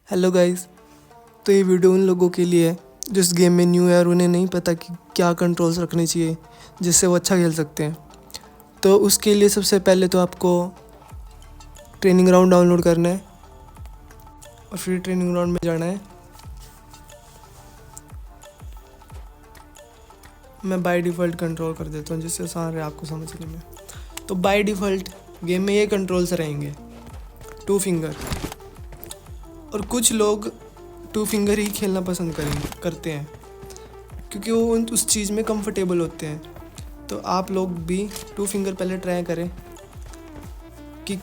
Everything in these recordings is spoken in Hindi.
Hello guys. तो ये वीडियो उन लोगों के लिए है जो इस गेम में न्यू है और उन्हें नहीं पता कि क्या कंट्रोल्स रखने चाहिए जिससे वो अच्छा खेल सकते हैं। तो उसके लिए सबसे पहले तो आपको ट्रेनिंग ग्राउंड डाउनलोड करना है और फिर ट्रेनिंग ग्राउंड में जाना है। मैं बाय डिफ़ॉल्ट कंट्रोल कर देता हूँ जिससे आसान रहे आपको समझने में। तो बाय डिफ़ॉल्ट गेम में ये कंट्रोल्स रहेंगे, 2 फिंगर। और कुछ लोग 2 फिंगर ही खेलना पसंद करते हैं क्योंकि वो उस चीज़ में कंफर्टेबल होते हैं। तो आप लोग भी 2 फिंगर पहले ट्राई करें कि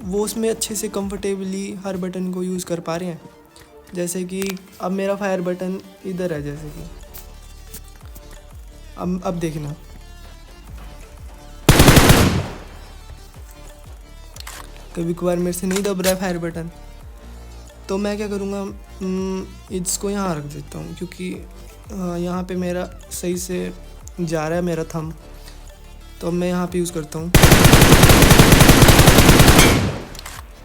वो उसमें अच्छे से कंफर्टेबली हर बटन को यूज़ कर पा रहे हैं। जैसे कि अब मेरा फायर बटन इधर है, जैसे कि अब देखना, कभी कभार मेरे से नहीं दब रहा है फायर बटन, तो मैं क्या करूँगा, इसको यहाँ रख देता हूँ क्योंकि यहाँ पे मेरा सही से जा रहा है मेरा थंब। तो अब मैं यहाँ पे यूज़ करता हूँ,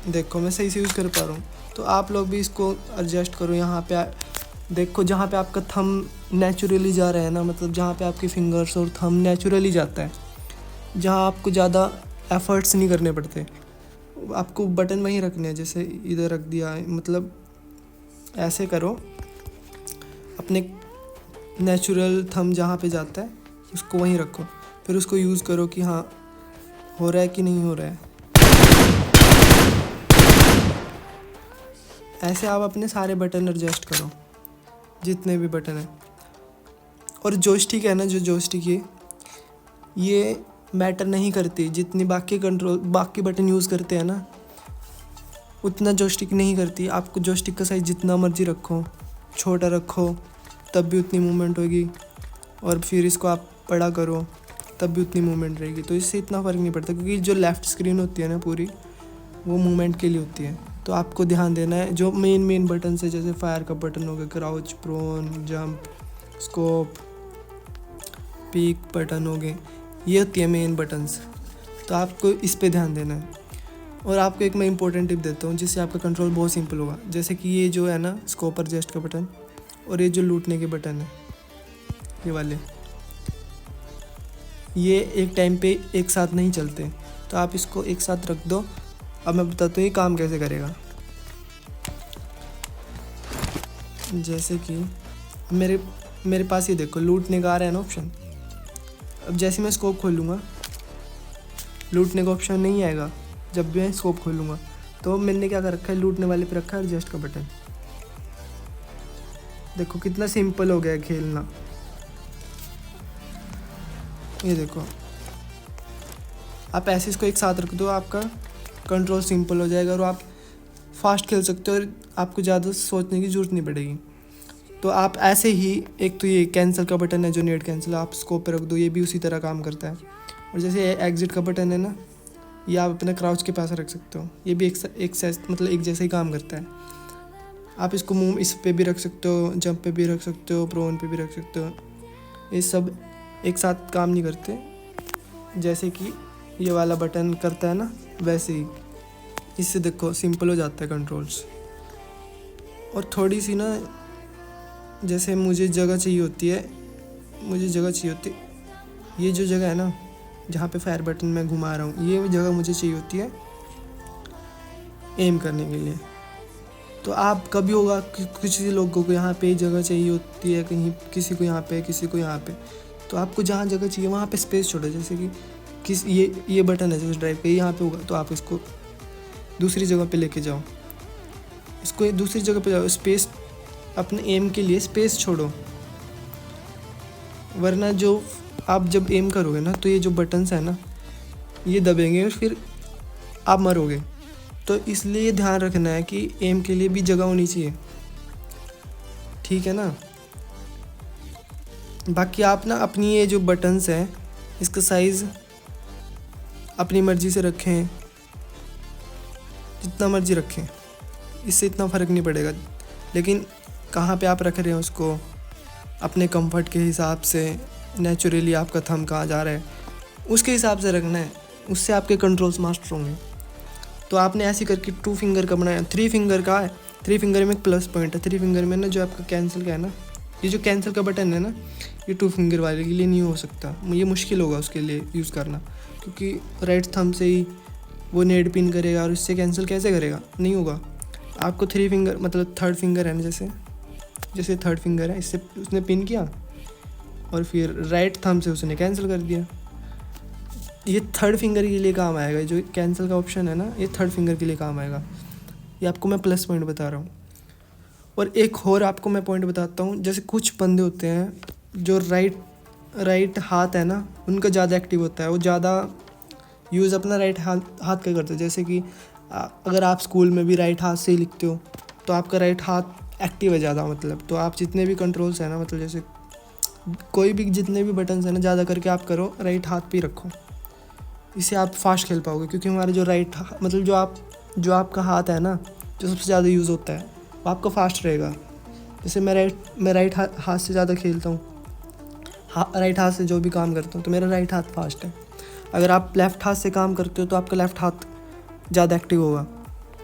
देखो मैं सही से यूज़ कर पा रहा हूँ। तो आप लोग भी इसको एडजस्ट करो। यहाँ पे देखो, जहाँ पे आपका थंब नेचुरली जा रहा है ना, मतलब जहाँ पे आपके फिंगर्स और थंब नेचुरली जाता है, जहाँ आपको ज़्यादा एफर्ट्स नहीं करने पड़ते, आपको बटन वहीं रखने हैं। जैसे इधर रख दिया, मतलब ऐसे करो, अपने नेचुरल थंब जहाँ पे जाता है उसको वहीं रखो, फिर उसको यूज़ करो कि हाँ हो रहा है कि नहीं हो रहा है। ऐसे आप अपने सारे बटन एडजस्ट करो, जितने भी बटन हैं। और जॉयस्टिक है ना, जो जॉयस्टिक ये मैटर नहीं करती, जितनी बाकी बटन यूज़ करते हैं ना उतना जॉयस्टिक नहीं करती। आपको जॉयस्टिक का साइज़ जितना मर्जी रखो, छोटा रखो तब भी उतनी मूवमेंट होगी, और फिर इसको आप बड़ा करो तब भी उतनी मूवमेंट रहेगी। तो इससे इतना फ़र्क नहीं पड़ता क्योंकि जो लेफ़्ट स्क्रीन होती है ना पूरी, वो मूवमेंट के लिए होती है। तो आपको ध्यान देना है जो मेन बटन है, जैसे फायर का बटन हो गया, crouch, prone, jump, scope, peak button हो गए, ये होती है मेन बटन्स। तो आपको इस पे ध्यान देना है। और आपको एक मैं इंपॉर्टेंट टिप देता हूँ जिससे आपका कंट्रोल बहुत सिंपल होगा। जैसे कि ये जो है ना स्कोप एडजस्ट का बटन, और ये जो लूटने के बटन है, ये वाले, ये एक टाइम पे एक साथ नहीं चलते, तो आप इसको एक साथ रख दो। अब मैं बताता हूँ ये काम कैसे करेगा। जैसे कि मेरे पास ये देखो लूटने का आ रहा है ना ऑप्शन। अब जैसे मैं स्कोप खोलूँगा, लूटने का ऑप्शन नहीं आएगा जब भी मैं स्कोप खोलूँगा। तो मैंने क्या कर रखा है, लूटने वाले पे रखा है एडजस्ट का बटन। देखो कितना सिंपल हो गया है खेलना। ये देखो, आप ऐसे इसको एक साथ रख दो, आपका कंट्रोल सिंपल हो जाएगा और आप फास्ट खेल सकते हो और आपको ज़्यादा सोचने की ज़रूरत नहीं पड़ेगी। तो आप ऐसे ही, एक तो ये कैंसिल का बटन है जो नेट कैंसिल, आप स्कोप पे रख दो, ये भी उसी तरह काम करता है। और जैसे एग्जिट का बटन है ना, ये आप अपने क्राउच के पास रख सकते हो, ये भी मतलब एक जैसा ही काम करता है। आप इसको मूव इस पे भी रख सकते हो, जंप पे भी रख सकते हो, प्रोन पे भी रख सकते हो। ये सब एक साथ काम नहीं करते, जैसे कि ये वाला बटन करता है ना वैसे ही। इससे देखो सिंपल हो जाता है कंट्रोल्स। और थोड़ी सी ना, जैसे मुझे जगह चाहिए होती है, ये जो जगह है ना जहाँ पे फायर बटन मैं घुमा रहा हूँ, ये जगह मुझे चाहिए होती है एम करने के लिए। तो आप कभी होगा कि कुछ लोगों को यहाँ पे जगह चाहिए होती है, कहीं किसी को यहाँ पे, किसी को यहाँ पे। तो आपको जहाँ जगह चाहिए वहाँ पे स्पेस छोड़ो। जैसे कि ये बटन है जैसे ड्राइव पे यहाँ पे होगा, तो आप इसको दूसरी जगह पे लेके जाओ, इसको दूसरी जगह पे जाओ, स्पेस अपने एम के लिए स्पेस छोड़ो। वरना जो आप जब एम करोगे ना, तो ये जो बटन्स है ना ये दबेंगे और फिर आप मरोगे। तो इसलिए ध्यान रखना है कि एम के लिए भी जगह होनी चाहिए, ठीक है ना। बाकी आप ना अपनी ये जो बटन्स हैं इसका साइज़ अपनी मर्ज़ी से रखें, जितना मर्ज़ी रखें, इससे इतना फ़र्क नहीं पड़ेगा। लेकिन कहाँ पे आप रख रहे हैं उसको अपने कंफर्ट के हिसाब से, नेचुरली आपका थंब कहाँ जा रहा है उसके हिसाब से रखना है, उससे आपके कंट्रोल्स मास्टर होंगे। तो आपने ऐसे करके 2 फिंगर का बनाया, 3 फिंगर का है थ्री फिंगर में एक प्लस पॉइंट है। थ्री फिंगर में ना जो आपका कैंसिल का है ना, ये जो कैंसिल का बटन है ना, ये टू फिंगर वाले के लिए नहीं हो सकता। ये मुश्किल होगा उसके लिए यूज़ करना, क्योंकि राइट थंब से ही वो नेड पिन करेगा और इससे कैंसिल कैसे करेगा, नहीं होगा। आपको थ्री फिंगर मतलब थर्ड फिंगर है ना, जैसे थर्ड फिंगर है, इससे उसने पिन किया और फिर राइट थंब से उसने कैंसिल कर दिया। ये थर्ड फिंगर के लिए काम आएगा, जो कैंसिल का ऑप्शन है ना, ये थर्ड फिंगर के लिए काम आएगा। ये आपको मैं प्लस पॉइंट बता रहा हूँ। और एक और आपको मैं पॉइंट बताता हूँ, जैसे कुछ बंदे होते हैं जो राइट हाथ है ना, उनका ज़्यादा एक्टिव होता है, वो ज़्यादा यूज़ अपना राइट हाथ का करते हैं। जैसे कि अगर आप स्कूल में भी राइट हाथ से ही लिखते हो तो आपका राइट हाथ एक्टिव है ज़्यादा, मतलब तो आप जितने भी कंट्रोल्स हैं ना, मतलब जैसे कोई भी जितने भी बटन्स हैं ना, ज़्यादा करके आप करो राइट हाथ पे ही रखो। इससे आप फास्ट खेल पाओगे, क्योंकि हमारे जो मतलब जो आपका हाथ है ना, जो सबसे ज़्यादा यूज़ होता है, वो आपका फास्ट रहेगा। जैसे मैं राइट हाथ से ज़्यादा खेलता हूँ, राइट हाथ से जो भी काम करता हूँ, तो मेरा राइट हाथ फास्ट है। अगर आप लेफ़्ट हाथ से काम करते हो तो आपका लेफ़्ट हाथ ज़्यादा एक्टिव होगा।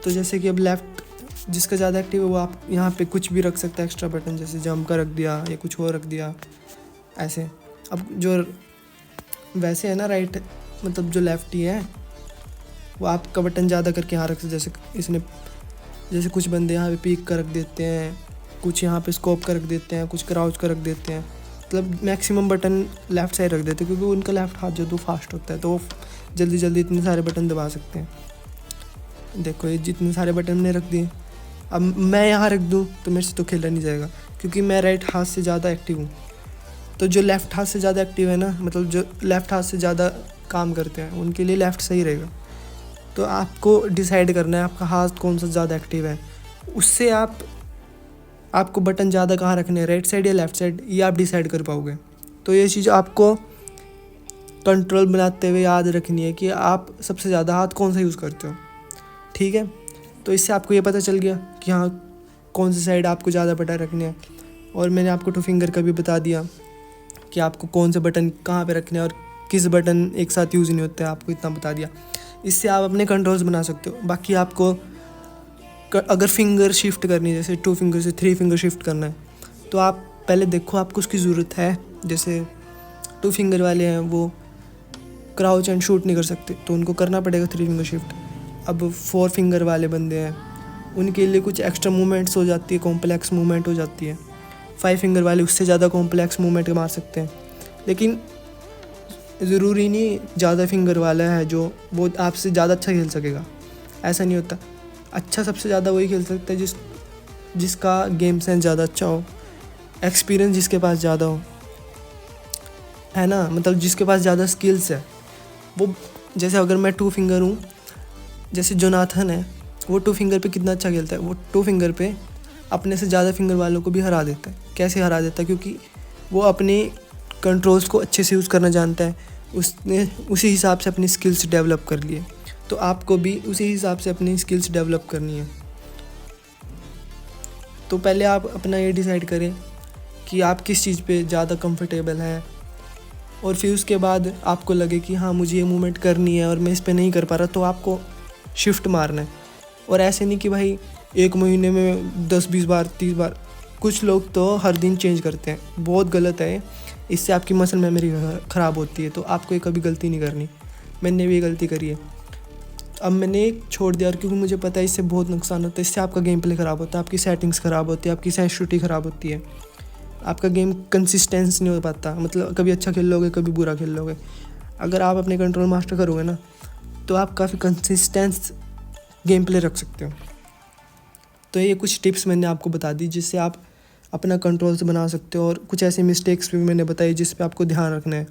तो जैसे कि अब लेफ़्ट जिसका ज़्यादा एक्टिव है वो आप यहाँ पे कुछ भी रख सकता है एक्स्ट्रा बटन, जैसे जंप का रख दिया या कुछ और रख दिया ऐसे। अब जो वैसे है ना राइट, मतलब जो लेफ्टी है वो आपका बटन ज़्यादा करके यहाँ रख सकते। जैसे कुछ बंदे यहाँ पे पीक का रख देते हैं, कुछ यहाँ पे स्कोप का रख देते हैं, कुछ क्राउच का रख देते हैं, मतलब मैक्सिमम बटन लेफ़्ट साइड रख देते हैं, क्योंकि उनका लेफ़्ट हाथ जो तो फास्ट होता है, तो वो जल्दी जल्दी इतने सारे बटन दबा सकते हैं। देखो ये जितने सारे बटन मैंने रख दिए, अब मैं यहाँ रख दूँ तो मेरे से तो खेला नहीं जाएगा, क्योंकि मैं राइट हाथ से ज़्यादा एक्टिव हूँ। तो जो लेफ़्ट हाथ से ज़्यादा एक्टिव है ना, मतलब जो लेफ़्ट हाथ से ज़्यादा काम करते हैं, उनके लिए लेफ़्ट सही रहेगा। तो आपको डिसाइड करना है आपका हाथ कौन सा ज़्यादा एक्टिव है, उससे आपको बटन ज़्यादा कहाँ रखने हैं, राइट साइड या लेफ़्ट साइड, ये आप डिसाइड कर पाओगे। तो ये चीज़ आपको कंट्रोल बनाते हुए याद रखनी है कि आप सबसे ज़्यादा हाथ कौन सा यूज़ करते हो, ठीक है। तो इससे आपको ये पता चल गया कि हाँ कौन सी साइड आपको ज़्यादा बटन रखने हैं। और मैंने आपको टू फिंगर का भी बता दिया कि आपको कौन से बटन कहाँ पे रखने हैं और किस बटन एक साथ यूज़ नहीं होते हैं, आपको इतना बता दिया। इससे आप अपने कंट्रोल्स बना सकते हो। बाकी आपको अगर फिंगर शिफ्ट करनी है, जैसे टू फिंगर से थ्री फिंगर शिफ्ट करना है, तो आप पहले देखो आपको उसकी ज़रूरत है। जैसे टू फिंगर वाले हैं वो क्राउच एंड शूट नहीं कर सकते, तो उनको करना पड़ेगा थ्री फिंगर शिफ्ट। अब फोर फिंगर वाले बंदे हैं, उनके लिए कुछ एक्स्ट्रा मूवमेंट्स हो जाती है, कॉम्प्लेक्स मूवमेंट हो जाती है। फाइव फिंगर वाले उससे ज़्यादा कॉम्प्लेक्स मूवमेंट मार सकते हैं, लेकिन ज़रूरी नहीं ज़्यादा फिंगर वाला है जो वो आपसे ज़्यादा अच्छा खेल सकेगा, ऐसा नहीं होता। अच्छा सबसे ज़्यादा वही खेल सकता है जिसका गेम सेंस ज़्यादा अच्छा हो, एक्सपीरियंस जिसके पास ज़्यादा हो, है ना, मतलब जिसके पास ज़्यादा स्किल्स है वो। जैसे अगर मैं टू फिंगर हूँ, जैसे जोनाथन है, वो टू फिंगर पे कितना अच्छा खेलता है, वो टू फिंगर पे अपने से ज़्यादा फिंगर वालों को भी हरा देता है। कैसे हरा देता है, क्योंकि वो अपने कंट्रोल्स को अच्छे से यूज़ करना जानता है, उसने उसी हिसाब से अपनी स्किल्स डेवलप कर लिए। तो आपको भी उसी हिसाब से अपनी स्किल्स डेवलप करनी है। तो पहले आप अपना ये डिसाइड करें कि आप किस चीज़ पे ज़्यादा कंफर्टेबल हैं, और फिर उसके बाद आपको लगे कि हाँ मुझे ये मूवमेंट करनी है और मैं इस पे नहीं कर पा रहा, तो आपको शिफ्ट मारना है। और ऐसे नहीं कि भाई एक महीने में 10-20 बार 30 बार, कुछ लोग तो हर दिन चेंज करते हैं, बहुत गलत है। इससे आपकी मसल मेमोरी ख़राब होती है, तो आपको ये कभी गलती नहीं करनी। मैंने भी ये गलती करी है, अब मैंने छोड़ दिया, क्योंकि मुझे पता है इससे बहुत नुकसान होता है। इससे आपका गेम प्ले ख़राब होता है, आपकी सेटिंग्स ख़राब होती है, आपकी सेंसिटिविटी ख़राब होती है, आपका गेम कंसिस्टेंस नहीं हो पाता, मतलब कभी अच्छा खेल लोगे कभी बुरा खेल लोगे। अगर आप अपने कंट्रोल मास्टर करोगे ना, तो आप काफ़ी कंसिस्टेंस गेम प्ले रख सकते हो। तो ये कुछ टिप्स मैंने आपको बता दी जिससे आप अपना कंट्रोल से बना सकते हो, और कुछ ऐसे मिस्टेक्स भी मैंने बताई जिस पे आपको ध्यान रखना है।